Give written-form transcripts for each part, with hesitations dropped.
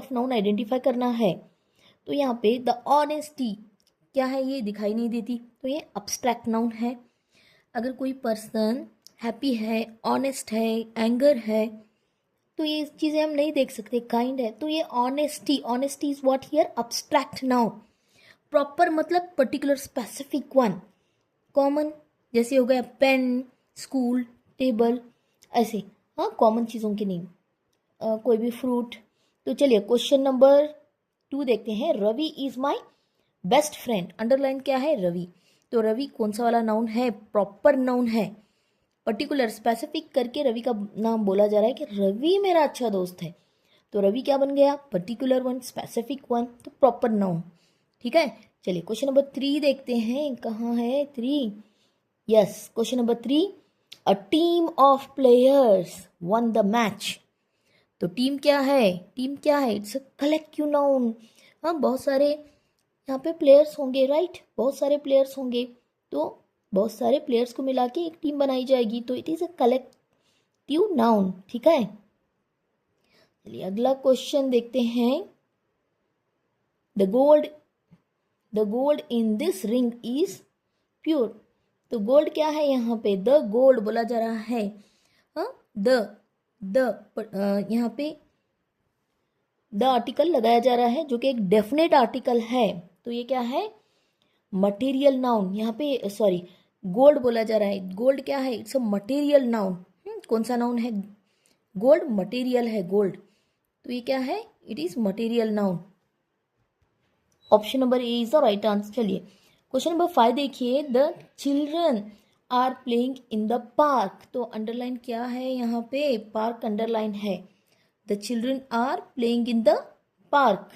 Of noun identify करना है तो यहाँ पे द ऑनेस्टी क्या है ये दिखाई नहीं देती, तो ये अब्स्ट्रैक्ट नाउन है। अगर कोई पर्सन हैप्पी है, ऑनेस्ट है, एंगर है, तो ये चीज़ें हम नहीं देख सकते। काइंड है तो ये honesty, honesty is what here abstract noun. Proper मतलब पर्टिकुलर स्पेसिफिक वन। कॉमन जैसे हो गया पेन, स्कूल, टेबल, ऐसे हाँ कॉमन चीज़ों के नेम। कोई भी फ्रूट। तो चलिए क्वेश्चन नंबर 2 देखते हैं। Ravi is my best friend. Underline क्या है? रवि। तो रवि कौन सा वाला नाउन है? प्रॉपर नाउन है। पर्टिकुलर स्पेसिफिक करके रवि का नाम बोला जा रहा है कि रवि मेरा अच्छा दोस्त है, तो रवि क्या बन गया? पर्टिकुलर वन, स्पेसिफिक वन, तो प्रॉपर नाउन। ठीक है, चलिए क्वेश्चन नंबर 3 देखते हैं। कहाँ है 3? Yes, question number 3, a team of players one the match. तो टीम क्या है? टीम क्या है? It's a collective noun. हाँ, बहुत सारे यहाँ पे प्लेयर्स होंगे, राइट? बहुत सारे प्लेयर्स होंगे, तो बहुत सारे प्लेयर्स को मिला के एक टीम बनाई जाएगी, तो it is a collective noun. ठीक है, चलिए अगला क्वेश्चन देखते हैं। The gold in this ring is pure. तो गोल्ड क्या है यहाँ पे? द गोल्ड बोला जा रहा है। हाँ, यहाँ पे द आर्टिकल लगाया जा रहा है जो कि एक डेफिनेट आर्टिकल है, तो ये क्या है? Material noun. यहाँ पे सॉरी, गोल्ड बोला जा रहा है। गोल्ड क्या है? It's a material noun. कौन सा नाउन है? गोल्ड मटेरियल है, गोल्ड, तो ये क्या है? It is material noun. Option number A is the right answer. चलिए क्वेश्चन नंबर 5 देखिए। The children are playing in the park. तो अंडरलाइन क्या है यहाँ पे? पार्क अंडरलाइन है। The children are playing in the park,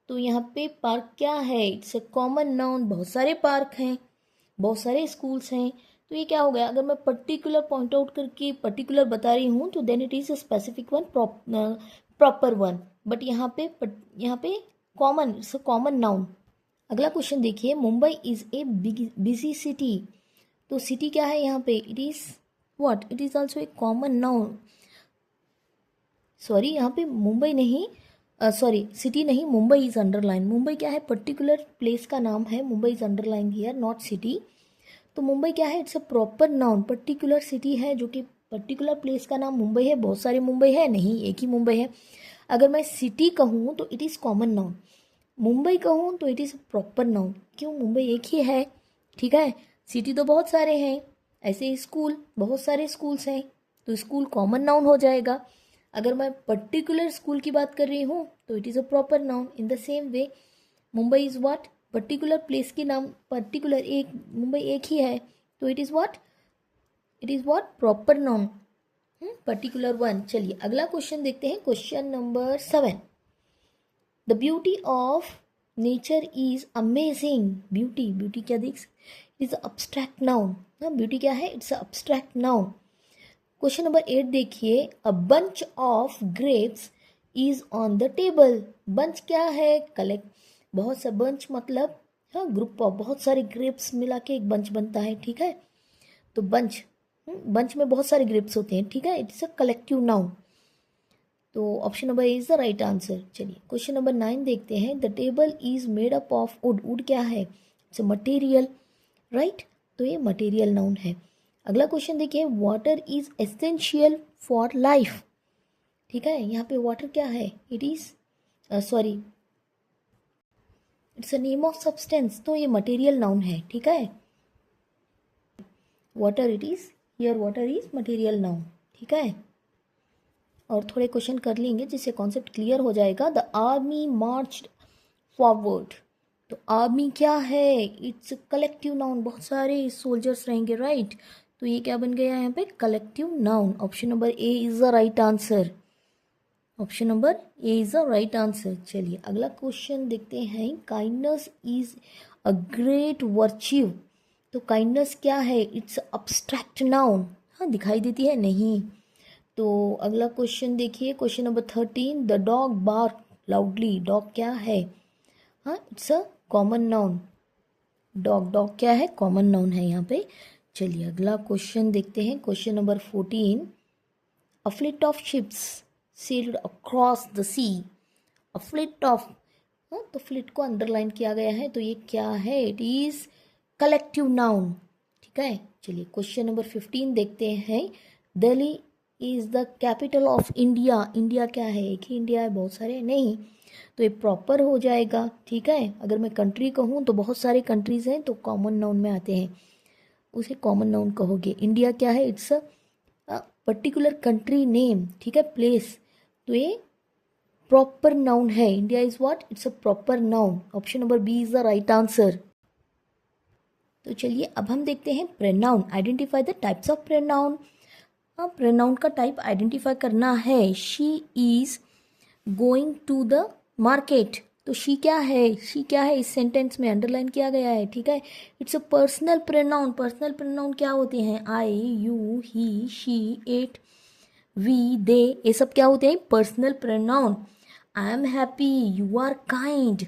तो यहाँ पे पार्क क्या है? It's a common noun. बहुत सारे पार्क हैं, बहुत सारे स्कूल्स हैं, तो ये क्या हो गया? अगर मैं पर्टिकुलर पॉइंट आउट करके पर्टिकुलर बता रही हूँ तो then it is a specific one, proper one. But यहाँ पे common, it's a common noun. अगला क्वेश्चन देखिए। Mumbai is a busy city. तो सिटी क्या है यहाँ पे? It is what? It is also a common noun. Sorry, यहाँ पे मुंबई नहीं, सॉरी सिटी नहीं, मुंबई इज अंडरलाइन। मुंबई क्या है? पर्टिकुलर प्लेस का नाम है। Mumbai is underline here, not city. तो मुंबई क्या है? It's a proper noun. Particular city है जो कि पर्टिकुलर प्लेस का नाम मुंबई है। बहुत सारे मुंबई है नहीं, एक ही मुंबई है। अगर मैं सिटी कहूँ तो it is common noun. Mumbai कहूँ तो इट इज़ प्रॉपर नाउन। क्यों? मुंबई एक ही है। ठीक है, सिटी तो बहुत सारे हैं। ऐसे स्कूल, बहुत सारे स्कूल्स हैं, तो स्कूल कॉमन नाउन हो जाएगा। अगर मैं पर्टिकुलर स्कूल की बात कर रही हूँ तो it is a proper noun. In the same way Mumbai is what? Particular place के नाम, पर्टिकुलर एक, मुंबई एक ही है, तो it is what? It is what? Proper noun, particular one. चलिए अगला क्वेश्चन देखते हैं। Question number 7, the beauty of nature is amazing. Beauty क्या देख? Is abstract noun. ब्यूटी क्या है? It's abstract noun. Question number 8 देखिए। A bunch of grapes is on the table. Bunch क्या है? कलेक्ट, बहुत सा, बंच मतलब हाँ ग्रुप ऑफ, बहुत सारे ग्रेप्स मिला के एक बंच बनता है। ठीक है, तो बंच में बहुत सारे ग्रेप्स होते हैं। ठीक है, इट्स अ कलेक्टिव नाउन। तो option number A is the right answer. चलिए क्वेश्चन नंबर 9 देखते हैं। The table is made up of would. Would क्या है? It's a material, right? तो ये मटेरियल नाउन है। अगला क्वेश्चन देखिए। Water is essential for life. ठीक है, यहाँ पे वाटर क्या है? It is sorry, it's a name of substance, तो ये मटेरियल नाउन है। ठीक है, water, it is here water is material noun. ठीक है, और थोड़े क्वेश्चन कर लेंगे जिससे कॉन्सेप्ट क्लियर हो जाएगा। The army marched forward. तो आर्मी क्या है? It's collective noun. बहुत सारे सोल्जर्स रहेंगे, राइट? तो ये क्या बन गया यहाँ पे? Collective noun. Option number A is the right answer. Option number A is the right answer. चलिए अगला क्वेश्चन देखते हैं। Kindness is a great virtue. तो काइंडनेस क्या है? It's abstract noun. हाँ, दिखाई देती है नहीं। तो अगला क्वेश्चन देखिए। क्वेश्चन नंबर 13, the dog bark loudly. Dog क्या है? हाँ, it's a common noun. Dog क्या है? कॉमन नाउन है यहाँ पे। चलिए अगला क्वेश्चन देखते हैं। Question number 14, a fleet of ships sailed across the sea. A fleet of, तो फ्लीट को अंडरलाइन किया गया है, तो ये क्या है, इट इज कलेक्टिव नाउन। ठीक है, चलिए क्वेश्चन नंबर 15 देखते हैं। Delhi is the capital of India. India क्या है, एक ही इंडिया है, बहुत सारे नहीं, तो ये प्रॉपर हो जाएगा। ठीक है, अगर मैं कंट्री कहूँ तो बहुत सारे कंट्रीज हैं, तो कॉमन नाउन में आते हैं, उसे कॉमन नाउन कहोगे। इंडिया क्या है, it's a particular country name. ठीक है, प्लेस, तो ये प्रॉपर नाउन है। India is what, it's a proper noun. Option number B is the right answer. तो चलिए अब हम देखते हैं pronoun. Identify the types of pronoun. हाँ, प्रोनाउन का टाइप आइडेंटिफाई करना है। She is going to the market, तो शी क्या है, शी क्या है, इस सेंटेंस में अंडरलाइन किया गया है। ठीक है, it's a personal pronoun. Personal pronoun क्या होते हैं, I, you, he, she, it, we, they, ये सब क्या होते हैं, personal pronoun. I am happy, you are kind,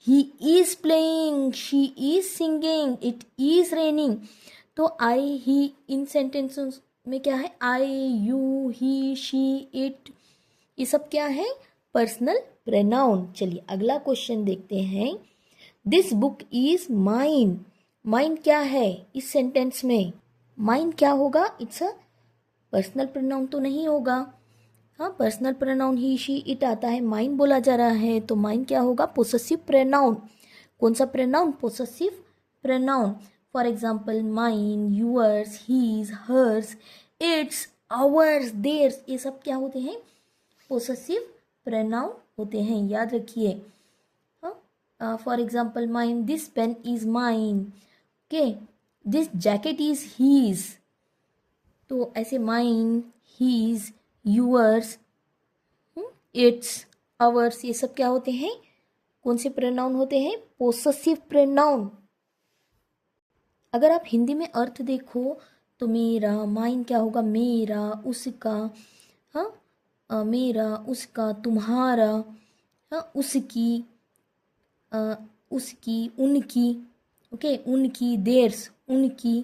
he is playing, she is singing, it is raining. तो आई, ही, इन सेंटेंसेस में क्या है, I, you, he, she, it, ये सब क्या है, पर्सनल प्रोनाउन। चलिए अगला क्वेश्चन देखते हैं। This book is mine. Mine क्या है इस सेंटेंस में, माइन क्या होगा, इट्स अ पर्सनल प्रोनाउन तो नहीं होगा। हाँ, personal pronoun he, she, it आता है, माइन बोला जा रहा है, तो माइन क्या होगा, पोसेसिव प्रोनाउन। कौन सा pronoun, possessive pronoun. For example mine, yours, his, hers, its, ours, theirs, ये सब क्या होते हैं, पोसेसिव प्रोनाउन होते हैं, याद रखिए। For example mine, this pen is mine, okay, this jacket is his, तो ऐसे mine, his, yours, its, ours, ये सब क्या होते हैं, कौन से प्रोनाउन होते हैं, पोसेसिव प्रोनाउन। अगर आप हिंदी में अर्थ देखो तो मेरा, माइन क्या होगा, मेरा, उसका, हाँ, मेरा, उसका, तुम्हारा, हाँ, उसकी, उसकी, उनकी, ओके, उनकी, देयर्स, उनकी,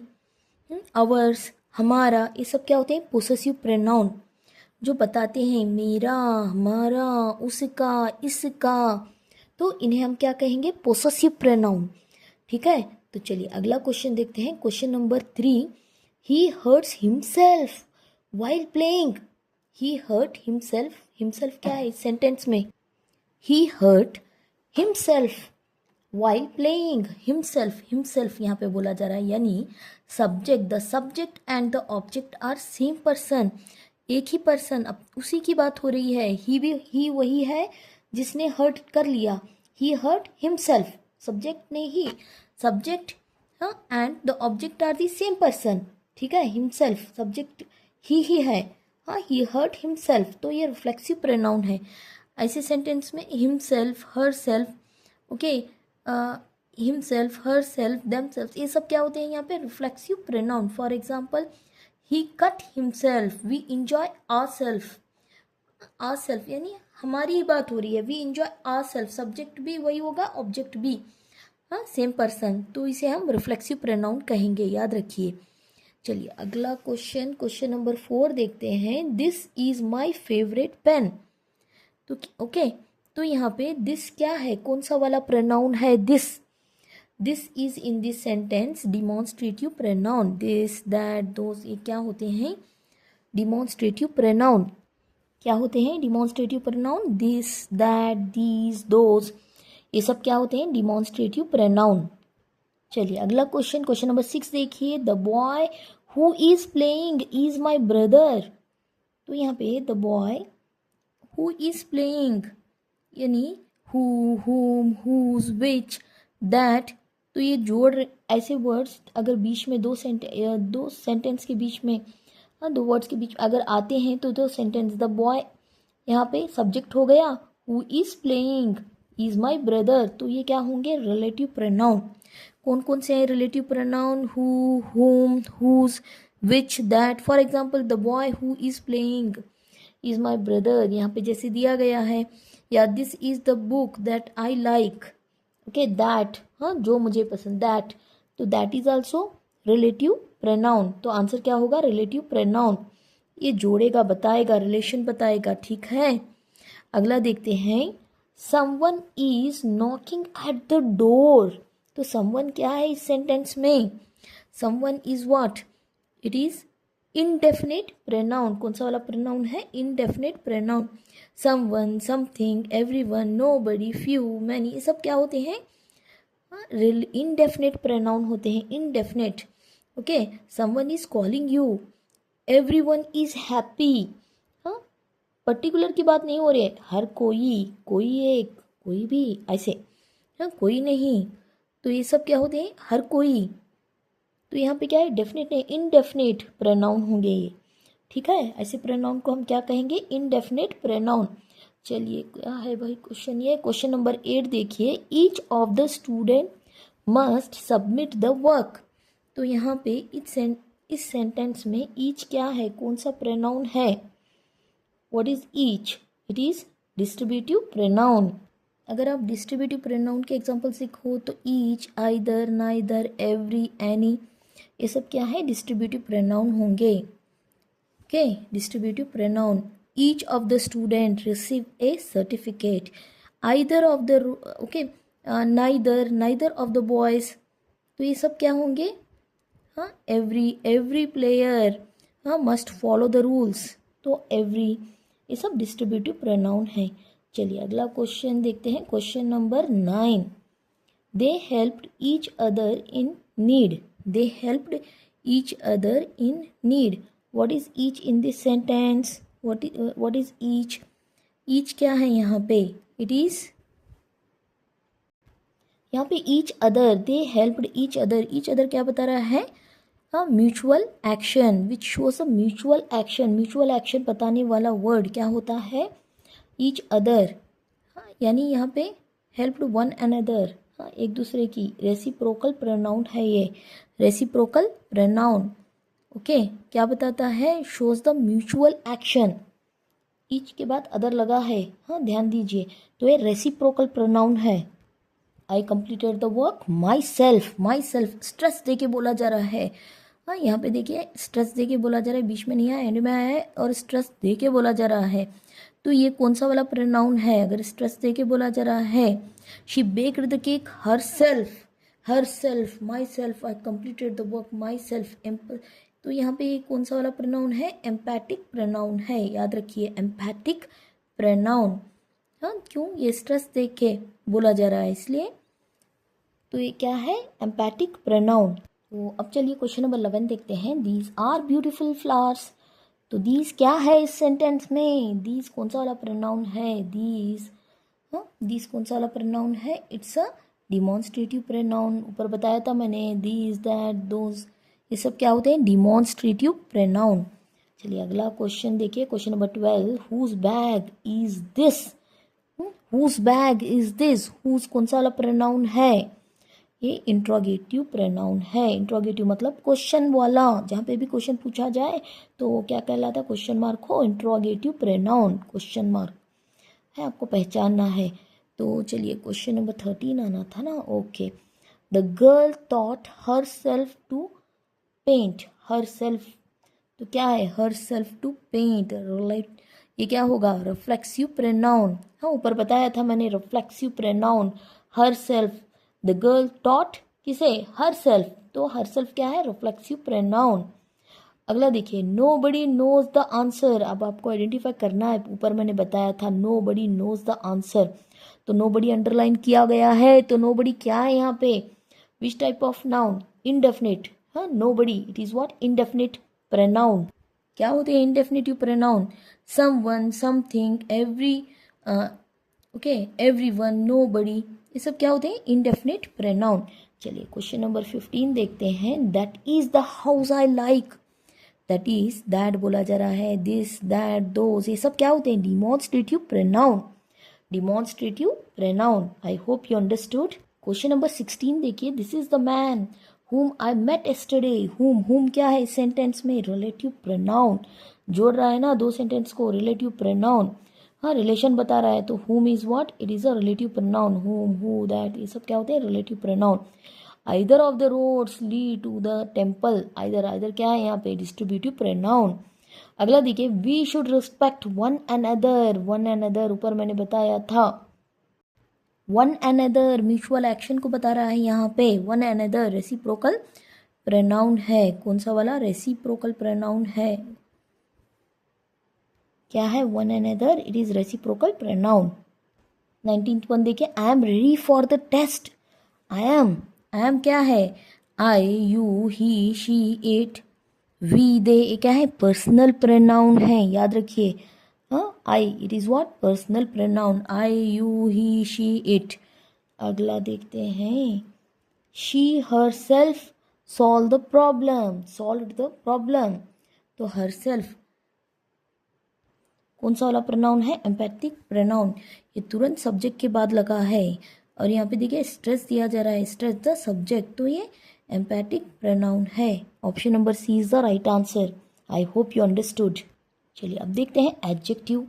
आवर्स, हमारा, ये सब क्या होते हैं, पोसेसिव प्रोनाउन, जो बताते हैं मेरा, हमारा, उसका, इसका, तो इन्हें हम क्या कहेंगे, पोसेसिव प्रोनाउन। ठीक है, तो चलिए अगला क्वेश्चन देखते हैं। Question number 3, he hurts himself while playing. He hurt himself, himself क्या है इस सेंटेंस में, he hurt himself while playing. Himself, himself यहाँ पे बोला जा रहा है, यानी subject, the subject and the object are same person, एक ही पर्सन, अब उसी की बात हो रही है। ही भी, ही वही है जिसने हर्ट कर लिया, ही हर्ट हिमसेल्फ, सब्जेक्ट ने ही, सब्जेक्ट, हाँ, and the object are the same person. ठीक है, हिमसेल्फ, सब्जेक्ट ही है, हाँ, ही हर्ट हिमसेल्फ, तो ये रिफ्लेक्सिव प्रोनाउन है। ऐसे सेंटेंस में himself, herself, okay, himself, herself, themself, ये सब क्या होते हैं यहाँ पे, reflexive pronoun. For example, he cut himself, we enjoy ourself, ourself यानी हमारी ही बात हो रही है, we enjoy ourself, subject भी वही होगा, ऑब्जेक्ट भी, हाँ, सेम पर्सन, तो इसे हम रिफ्लेक्सिव प्रोनाउन कहेंगे, याद रखिए। चलिए अगला क्वेश्चन, क्वेश्चन नंबर 4 देखते हैं। This is my favourite pen, तो ओके, तो यहाँ पे दिस क्या है, कौन सा वाला प्रोनाउन है, this, this is in this sentence demonstrative pronoun, this, that, those, ये क्या होते हैं, डिमॉन्स्ट्रेटिव प्रोनाउन। क्या होते हैं demonstrative pronoun, this, that, these, those, ये सब क्या होते हैं, डिमॉन्स्ट्रेटिव प्रोनाउन। चलिए अगला क्वेश्चन, क्वेश्चन नंबर 6 देखिए। The boy who is playing is my brother, तो यहाँ पे the boy who is playing यानी who, whom, whose, which, that, तो ये जोड़, ऐसे वर्ड्स अगर बीच में दो सेंटेंस के बीच में, हाँ, दो वर्ड्स के बीच अगर आते हैं तो दो सेंटेंस, द बॉय यहाँ पे सब्जेक्ट हो गया, who is playing is my brother, तो ये क्या होंगे, रिलेटिव प्रोनाउन। कौन कौन से हैं relative pronoun, who, whom, whose, which, that. For example, the boy who is playing is my brother, यहाँ पे जैसे दिया गया है, या this is the book that I like, okay, that, हाँ, जो मुझे पसंद, दैट, तो that is also relative pronoun, तो आंसर क्या होगा, रिलेटिव प्रोनाउन। ये जोड़ेगा, बताएगा, रिलेशन बताएगा। ठीक है, अगला देखते हैं। Someone is knocking at the door. तो समवन क्या है इस सेंटेंस में? Someone is what? It is indefinite pronoun. कौन सा वाला प्रोनाउन है? Indefinite pronoun. Someone, something, everyone, nobody, few, many, ये सब क्या होते हैं? इनडेफिनेट प्रोनाउन होते हैं, indefinite. Okay, someone is calling you, everyone is happy. हाँ, पर्टिकुलर की बात नहीं हो रही है, हर कोई, कोई एक, कोई भी, ऐसे। हाँ, कोई नहीं, तो ये सब क्या होते हैं? हर कोई। तो यहाँ पे क्या है? डेफिनेट नहीं, इनडेफिनेट प्रोनाउन होंगे ये। ठीक है, ऐसे प्रोनाउन को हम क्या कहेंगे? Indefinite pronoun. चलिए, क्या है भाई क्वेश्चन? ये क्वेश्चन नंबर 8 देखिए। Each of the student must submit the work. तो यहाँ पे इस सेंटेंस में ईच क्या है? कौन सा प्रोनाउन है? What is each? It is distributive pronoun. अगर आप डिस्ट्रीब्यूटिव प्रोनाउन के एग्जांपल सीखो तो each, either, neither, every, any, ये सब क्या है? डिस्ट्रीब्यूटिव प्रोनाउन होंगे। Okay, distributive pronoun. Each of the student receive A certificate. Either of the, okay, neither, neither of the boys, तो ये सब क्या होंगे? हाँ, एवरी प्लेयर, हाँ, मस्ट फॉलो द रूल्स, तो एवरी, ये सब डिस्ट्रीब्यूटिव प्रोनाउन है। चलिए अगला क्वेश्चन देखते हैं, question number 9। They helped each other in need. They helped each other in need. What is each in this sentence? What is each? Each क्या है यहाँ पे? इट इज, यहाँ पे ईच अदर, दे helped each other, each other क्या बता रहा है? हाँ, mutual action, which shows a mutual action. Mutual action बताने वाला वर्ड क्या होता है? Each other. हाँ, यानी यहाँ पे हेल्प्ड वन अनदर, हाँ, एक दूसरे की। रेसिप्रोकल प्रोनाउन है ये, रेसिप्रोकल प्रोनाउन। ओके, क्या बताता है? Shows the mutual action. Each के बाद अदर लगा है, हाँ, ध्यान दीजिए, तो ये रेसिप्रोकल प्रोनाउन है। I completed the work myself. Myself stress दे के बोला जा रहा है। हाँ, यहाँ पे देखिए, स्ट्रेस दे के बोला जा रहा है, बीच में नहीं आया, एंड में आया है, और स्ट्रेस दे के बोला जा रहा है। तो ये कौन सा वाला प्रोनाउन है? अगर स्ट्रेस दे के बोला जा रहा है, she baked the cake her self. Her self, my self, I completed the work my self. तो यहाँ पे कौन सा वाला प्रोनाउन है? एम्पैटिक प्रोनाउन है, याद रखिए, एम्पैटिक प्रोनाउन। हाँ, क्यों? ये स्ट्रेस दे के बोला जा रहा है इसलिए, तो ये क्या है? Emphatic pronoun. तो अब चलिए क्वेश्चन नंबर 11 देखते हैं। These are beautiful flowers. तो दीज क्या है इस सेंटेंस में? दीज कौन सा वाला प्रोनाउन है? दीज, हाँ, दीज कौन सा वाला प्रोनाउन है? It's a demonstrative pronoun. ऊपर बताया था मैंने, दीज, दैट, दोज, ये सब क्या होते हैं? Demonstrative pronoun. चलिए अगला क्वेश्चन देखिए, question number 12। Whose bag is this? Whose bag is this? Whose कौन सा वाला प्रोनाउन है? ये इंट्रोगेटिव प्रोनाउन है। इंट्रोगेटिव मतलब क्वेश्चन वाला, जहाँ पे भी क्वेश्चन पूछा जाए तो क्या कहलाता है? क्वेश्चन मार्क हो, इंट्रोगेटिव प्रोनाउन, क्वेश्चन मार्क है, आपको पहचानना है। तो चलिए क्वेश्चन नंबर 13 आना था ना। Okay, the girl thought herself to paint. Herself, तो क्या है? Herself to paint, right? ये क्या होगा? Reflexive pronoun. हाँ, ऊपर बताया था मैंने, reflexive pronoun, herself. The girl taught किसे? हर सेल्फ, तो हर सेल्फ क्या है? Reflexive pronoun. अगला देखिए, nobody knows the answer. अब आपको आइडेंटिफाई करना है, ऊपर मैंने बताया था nobody knows the answer, तो नो बडी अंडरलाइन किया गया है, तो नो बडी क्या है यहाँ पे? Which type of noun? Indefinite. हाँ, nobody, it is what? Indefinite pronoun. क्या होते हैं indefinitive pronoun? Someone, something, every, okay, everyone, nobody, ये सब क्या होते हैं? Indefinite pronoun. चलिए क्वेश्चन नंबर 15 देखते हैं। That is the house I like. That is, that बोला जा रहा है, दिस, दैट, दोज, ये सब क्या होते हैं? Demonstrative pronoun. Demonstrative pronoun. I hope you understood. Question number 16 देखिए। This is the man whom I met yesterday। whom क्या है इस सेंटेंस में? Relative pronoun. जोड़ रहा है ना दो सेंटेंस को, रिलेटिव प्रोनाउन। हाँ, रिलेशन बता रहा है, तो whom is what? It is a relative pronoun। whom, who, that, ये सब क्या होते हैं? Relative pronoun. either of the roads lead to the temple। either क्या है यहाँ पे? Distributive pronoun. अगला देखिए, we should respect one another। one another ऊपर मैंने बताया था, वन अनदर म्यूचुअल एक्शन को बता रहा है यहाँ पे. वन अनदर रेसिप्रोकल प्रोनाउन है. कौन सा वाला? रेसिप्रोकल प्रोनाउन है. क्या है? One another. It is reciprocal pronoun. 19th one देखिए. I am ready for the test. I am क्या है? I, you, he, she, it, we, they. क्या है? पर्सनल प्रोनाउन है. याद रखिए. हाँ, I. It is what? Personal pronoun. I, you, he, she, it. अगला देखते हैं. She herself solve the problem. Solve the problem. तो हर सेल्फ कौन सा वाला प्रोनाउन है? Empathic pronoun. ये तुरंत सब्जेक्ट के बाद लगा है. और यहाँ पे देखिए स्ट्रेस दिया जा रहा है. Stress the subject. तो ये एम्पैथिक प्रोनाउन है. Option number C is the right answer. I hope you understood. चलिए अब देखते हैं एडजेक्टिव,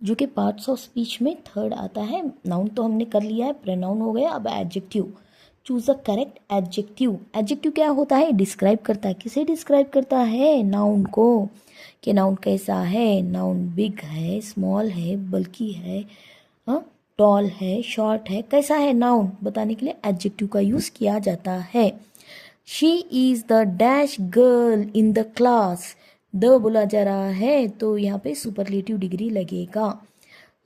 जो कि पार्ट्स ऑफ स्पीच में थर्ड आता है. नाउन तो हमने कर लिया है, प्रोनाउन हो गया. अब adjective. Choose the correct adjective. Adjective क्या होता है? डिस्क्राइब करता है. किसे डिस्क्राइब करता है? नाउन को. कि नाउन कैसा है? नाउन बिग है, स्मॉल है, बल्कि है, टॉल है, शॉर्ट है, कैसा है नाउन बताने के लिए एडजेक्टिव का यूज किया जाता है. She is the dash girl in the class. The बोला जा रहा है तो यहाँ पे सुपरलेटिव डिग्री लगेगा.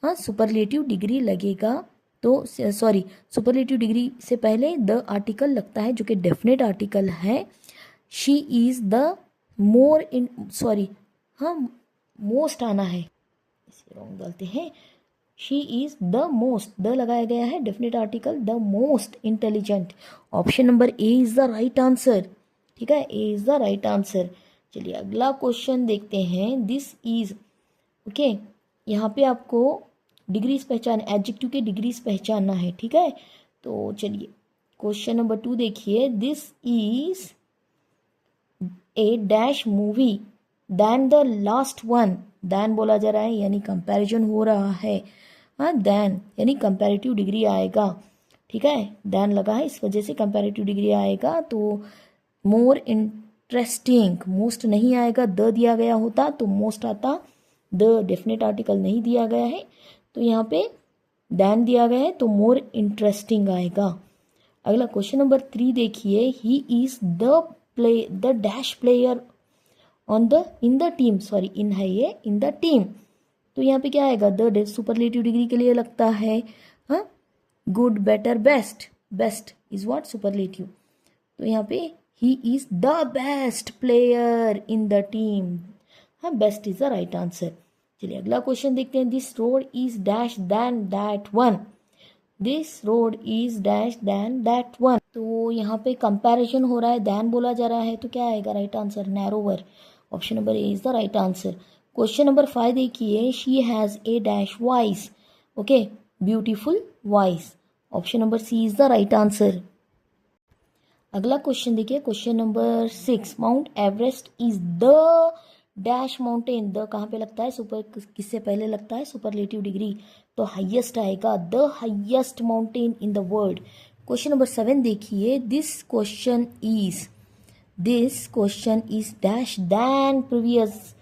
हाँ, सुपरलेटिव डिग्री लगेगा. तो सॉरी, सुपरलेटिव डिग्री से पहले द आर्टिकल लगता है, जो कि डेफिनेट आर्टिकल है. She is the more in, sorry, हाँ, मोस्ट आना है, इसे रॉन्ग डालते हैं. She is the most, the लगाया गया है, definite article, the most intelligent. Option number A is the right answer. ठीक है, ए इज द राइट आंसर. चलिए अगला क्वेश्चन देखते हैं. दिस इज, ओके, यहाँ पे आपको डिग्रीज पहचान, एडजेक्टिव के डिग्रीज पहचानना है. ठीक है, तो चलिए क्वेश्चन नंबर 2 देखिए. This is a dash movie than the last one. Than बोला जा रहा है यानी कंपैरिजन हो रहा है. हाँ, दैन यानी कंपैरेटिव डिग्री आएगा. ठीक है, दैन लगा है, इस वजह से कंपैरेटिव डिग्री आएगा. तो मोर इंटरेस्टिंग, मोस्ट नहीं आएगा. द दिया गया होता तो मोस्ट आता. द डेफिनेट आर्टिकल नहीं दिया गया है, तो यहाँ पे दैन दिया गया है, तो मोर इंटरेस्टिंग आएगा. अगला क्वेश्चन नंबर 3 देखिए. ही is the dash player on the, in the team, sorry इन है ये, इन द टीम. तो यहाँ पे क्या आएगा? द सुपरलेटिव डिग्री के लिए लगता है. हाँ, good, better, best. Best is what? Superlative. तो यहाँ पे he is the best player in the team. हाँ, best is the right answer. चलिए अगला क्वेश्चन देखते हैं. This road is dash than that one. This road is dash than that one. तो यहाँ पे कंपैरिजन हो रहा है, दैन बोला जा रहा है, तो क्या आएगा right answer? Narrower. Option number A is the right answer. Question number 5 देखिए. She has a dash voice. Okay, beautiful voice. Option number C is the right answer. अगला क्वेश्चन देखिए. Question number 6. Mount Everest is the dash mountain. The कहाँ पे लगता है? Super, किससे पहले लगता है? Superlative degree. तो हाईएस्ट आएगा. The highest mountain in the world. Question number 7 देखिए. This question is dash than previous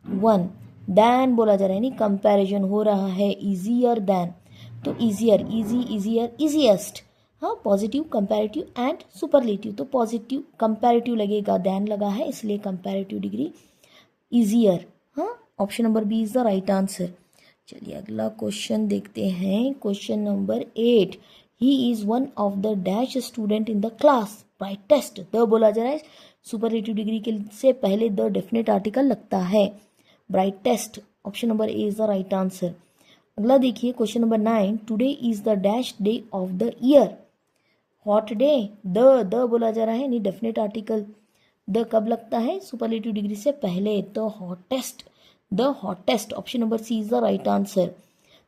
one. Than बोला जा रहा है, यानी कंपैरिजन हो रहा है. इजियर दैन, तो इजियर, इजी, इजियर, इजिएस्ट. हाँ, पॉजिटिव, कंपैरेटिव एंड सुपरलेटिव. तो पॉजिटिव, कंपैरेटिव लगेगा, दैन लगा है, इसलिए कंपैरेटिव डिग्री इजियर. हाँ, option number B is the right answer. चलिए अगला क्वेश्चन देखते हैं. Question number 8. He is one of the dash student in the class. Brightest, the बोला जा रहा है, सुपरलेटिव डिग्री के से पहले द डेफिनेट आर्टिकल लगता है. Brightest. Option number A is the right answer. अगला देखिए. Question number 9. Today is the dash day of the year. Hot day. The बोला जा रहा है, यानी डेफिनेट आर्टिकल. द कब लगता है? सुपरलेटिव डिग्री से पहले. The hottest, the hottest. Option number C is the right answer.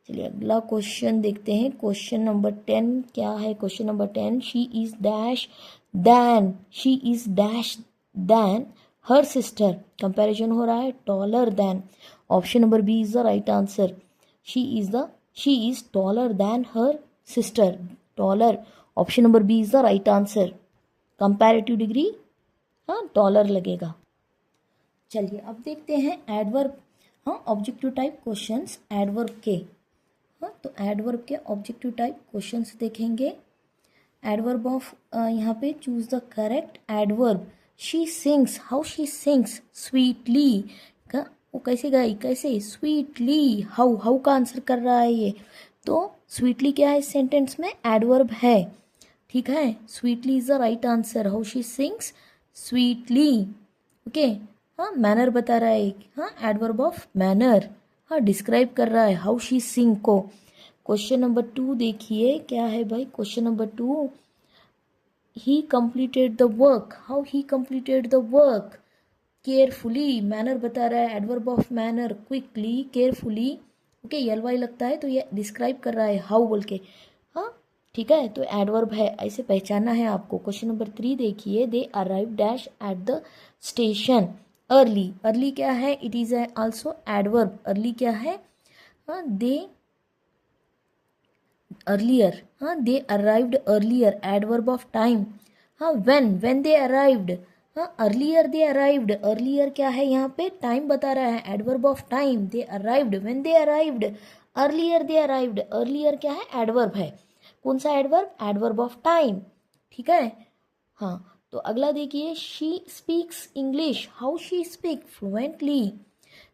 चलिए अगला क्वेश्चन देखते हैं. क्वेश्चन नंबर 10 क्या है? Question number 10. She is dash than, she is dash than her sister. Comparison हो रहा है, taller than. Option number B is the right answer. She is taller than her sister. Taller. Option number B is the right answer. Comparative degree, हाँ, taller लगेगा. चलिए अब देखते हैं adverb. हाँ, ऑब्जेक्टिव टाइप क्वेश्चंस एडवर्ब के. हाँ, तो एडवर्ब के ऑब्जेक्टिव टाइप क्वेश्चंस देखेंगे। एडवर्ब ऑफ यहाँ पे choose the correct adverb. She sings, how she sings sweetly, वो कैसे गाई, कैसे, स्वीटली। हाउ, हाउ का आंसर कर रहा है ये, तो स्वीटली क्या है इस सेंटेंस में, एडवर्ब है, ठीक है। Sweetly is the right answer, how she sings sweetly, okay. हाँ, मैनर बता रहा है, हाँ, एडवर्ब ऑफ मैनर, हाँ, डिस्क्राइब कर रहा है हाउ शी सिंग को। क्वेश्चन नंबर 2 देखिए क्या है भाई, question number 2, he completed the work, how he completed the work, carefully, manner बता रहा है, adverb of manner, quickly, carefully, okay, L लगता है तो ये डिस्क्राइब कर रहा है हाउ बोल के, हाँ, ठीक है, तो एडवर्ब है, ऐसे पहचानना है आपको। क्वेश्चन नंबर 3 देखिए, they arrive dash at the station early, early क्या है, it is also adverb, early क्या है, हाँ, दे अर्लियर, हाँ, they arrived earlier, adverb of time, हाँ, व्हेन दे अराइव्ड, हाँ, अर्लियर दे अराइव्ड, अर्लियर क्या है यहाँ पे, टाइम बता रहा है, adverb of time, they arrived, when they arrived, earlier they arrived, earlier क्या है, एडवर्ब है, कौन सा एडवर्ब, एडवर्ब ऑफ टाइम, ठीक है। हाँ, तो अगला देखिए, she speaks English, how she speak fluently,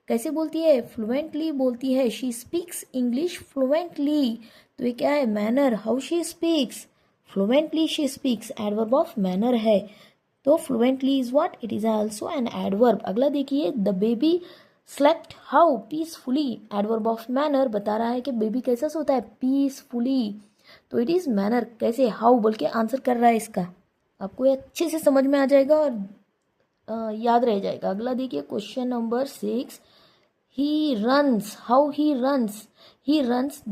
कैसे बोलती है, फ्लुएंटली बोलती है, शी स्पीक्स इंग्लिश फ्लुएंटली, तो ये क्या है, manner, how she speaks fluently, she speaks, adverb of manner है, तो fluently is what, it is also an adverb. अगला देखिए, the baby slept how peacefully, adverb of manner बता रहा है कि बेबी कैसा सोता है, पीसफुली, तो इट इज मैनर, कैसे, हाउ बोल के आंसर कर रहा है इसका, आपको ये अच्छे से समझ में आ जाएगा और याद रह जाएगा। अगला देखिए, question number 6, he runs, how he runs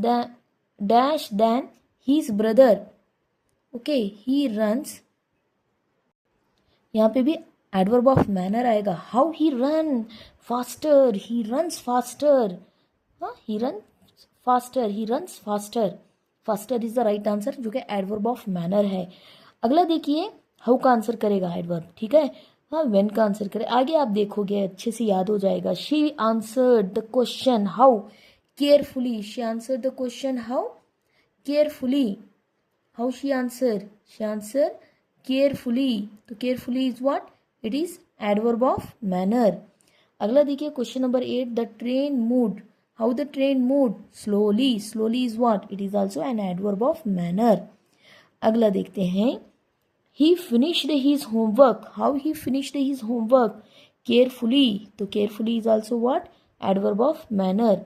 dash then his brother, okay, he runs, यहाँ पे भी एडवर्ब ऑफ मैनर आएगा, how he run faster, he runs faster, हाँ, he run faster, he runs faster, faster is the right answer, जो कि adverb of manner है। अगला देखिए, हाउ का आंसर करेगा एडवर्ब, ठीक है, हाँ, व्हेन का आंसर करे, आगे आप देखोगे अच्छे से याद हो जाएगा। She answered the question how carefully, she answered the question how carefully, how she answer carefully, तो carefully is what, it is adverb of manner. अगला देखिए, question number 8, the train moved, how the train moved slowly, slowly is what, it is also an adverb of manner. अगला देखते हैं, he finished his homework, how he finished his homework carefully, तो carefully is also what, adverb of manner।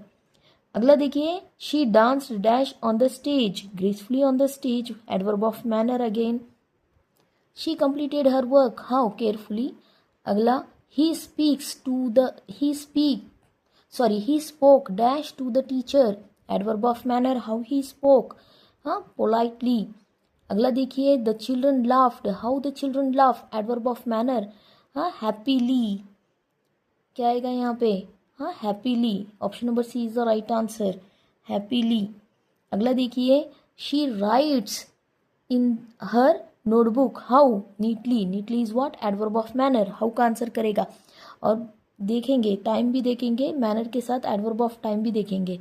अगला देखिए, she danced dash on the stage gracefully on the stage, adverb of manner again। she completed her work, how, carefully। अगला, he spoke dash to the teacher, adverb of manner, how he spoke, हाँ, politely। अगला देखिए, the children laughed, how the children laugh, adverb of manner, हाँ, happily, क्या आएगा यहाँ पे, हाँ, happily, option number C is the right answer, happily. अगला देखिए, she writes in her notebook, how, neatly, neatly is what, adverb of manner, how का answer करेगा, और देखेंगे टाइम भी देखेंगे, मैनर के साथ एडवर्ब ऑफ टाइम भी देखेंगे,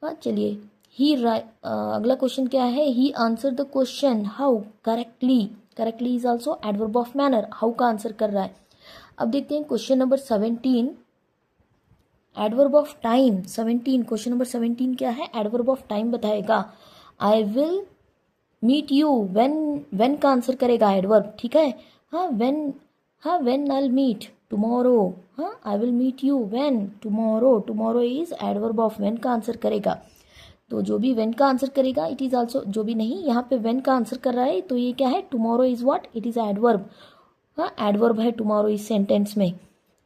हाँ, चलिए, अगला क्वेश्चन क्या है, he answer the question how correctly, correctly is also adverb of manner, how का आंसर कर रहा है। अब देखते हैं question number 17, adverb of time, 17, question number 17 क्या है, एडवर्ब ऑफ टाइम बताएगा। I will meet you when का आंसर करेगा एडवर्ब, ठीक है, हाँ, when I will meet tomorrow, हाँ, I will meet you when tomorrow is adverb of when का आंसर करेगा, तो जो भी व्हेन का आंसर करेगा इट इज आल्सो, जो भी नहीं, यहाँ पे व्हेन का आंसर कर रहा है तो ये क्या है, tomorrow is what, it is adverb, हाँ, एडवर्ब है टुमारो इस सेंटेंस में,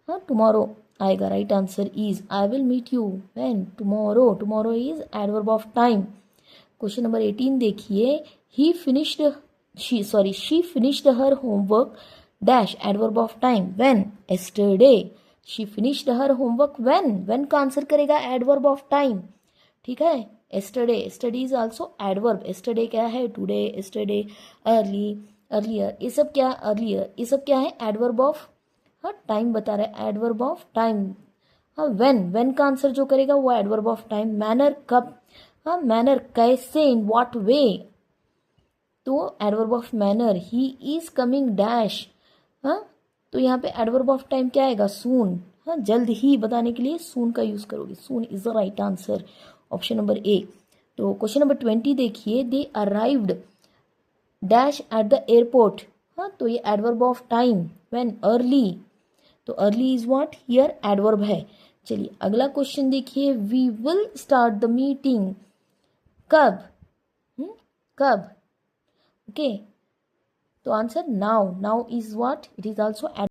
हाँ, टुमारो आएगा, right answer is, I will meet you when tomorrow is adverb of time. Question number 18 देखिए, she finished her homework dash, adverb of time, when, yesterday, she finished her homework when का answer करेगा adverb of time, ठीक है, yesterday is also adverb, yesterday क्या है, today, yesterday, earlier, ये सब क्या, अर्लियर, ये सब क्या है, एडवर्ब ऑफ, हाँ, टाइम बता रहा है, एडवर्ब ऑफ टाइम, हाँ, व्हेन का आंसर जो करेगा वो एडवर्ब ऑफ टाइम, मैनर कब, हाँ, मैनर कैसे, इन व्हाट वे, तो adverb of manner, he is coming dash, हाँ, तो यहाँ पे एडवर्ब ऑफ टाइम क्या आएगा, सून, हाँ, जल्द ही बताने के लिए सून का यूज करोगे, soon is the right answer, option number A. तो क्वेश्चन नंबर 20 देखिए, they arrived dash at the airport, हाँ, तो ये adverb of time, when, early, तो early is what, here adverb है। चलिए अगला क्वेश्चन देखिए, we will start the meeting, कब, कब, ओके, तो answer now, now is what, it is also